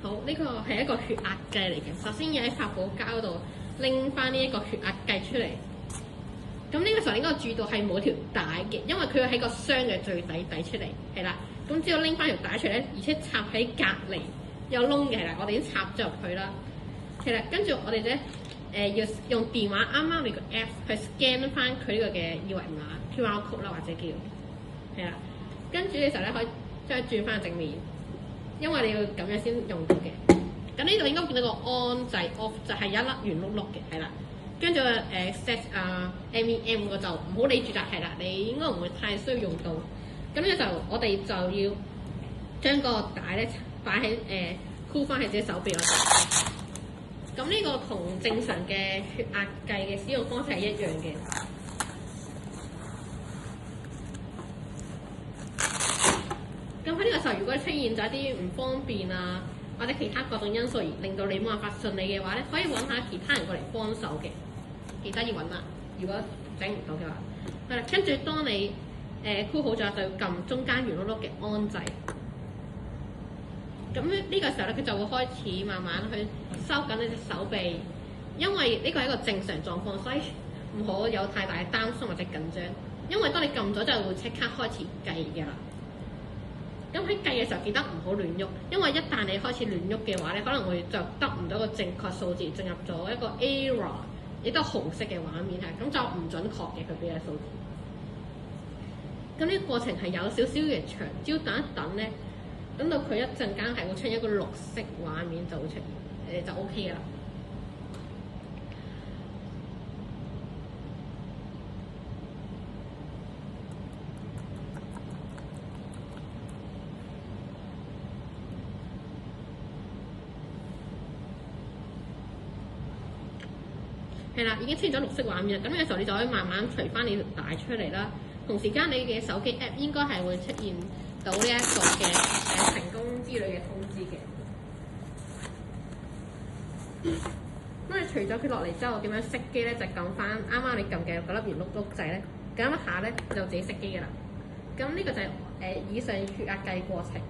好，呢個係一個血壓計嚟嘅。首先要喺發泡膠度拎翻呢一個血壓計出嚟。咁呢個時候應該注意到係冇條帶嘅，因為佢要喺個箱嘅最底出嚟，係啦。咁之後拎翻條帶出嚟咧，而且插喺隔離有窿嘅，係啦，我哋已經插咗入去啦。係啦，跟住我哋咧要用電話啱啱你個 app 去 scan 翻佢呢個嘅二維碼 QR code 啦，或者叫係啦。跟住嘅時候咧，可以將佢轉翻正面，因為你要咁樣先用到嘅。咁呢度應該見到個 on 掣 off 就係一粒圓碌碌嘅，係啦。跟住set MEM 個就唔好理住啦，係啦，你應該唔會太需要用到。咁呢個就我哋就要將個帶咧擺喺箍翻喺自己手臂嗰度。咁呢個同正常嘅血壓計嘅使用方式係一樣嘅。咁喺呢個時候，如果出現咗一啲唔方便啊，或者其他各種因素而令到你冇辦法順利嘅話咧，可以揾下其他人過嚟幫手嘅。記得要揾啦，如果整唔到嘅話，係啦。跟住當你箍好咗，就要撳中間圓碌碌嘅安掣。咁呢個時候咧，佢就會開始慢慢去收緊你隻手臂，因為呢個係一個正常狀況，所以唔好有太大嘅擔心或者緊張。因為當你撳咗就會即刻開始計嘅啦。咁喺計嘅時候記得唔好亂喐，因為一旦你開始亂喐嘅話咧，可能會就得唔到一個正確數字，進入咗一個 error， 亦都係紅色嘅畫面係，咁就唔準確嘅佢俾嘅數字。咁呢個過程係有少少嘅長，只要等一等咧，等到佢一陣間係會出現一個綠色畫面就會出現，就 OK 嘅啦。係啦，已經出現咗綠色畫面啦。咁呢個時候你就可以慢慢除翻你條帶出嚟啦。同時間你嘅手機 app 應該係會出現到呢一個嘅成功之類嘅通知嘅。咁你除咗佢落嚟之後，點樣熄機咧？就撳翻啱啱你撳嘅嗰粒圓碌碌掣咧，撳一下咧就自己熄機㗎啦。咁呢個就係以上血壓計過程。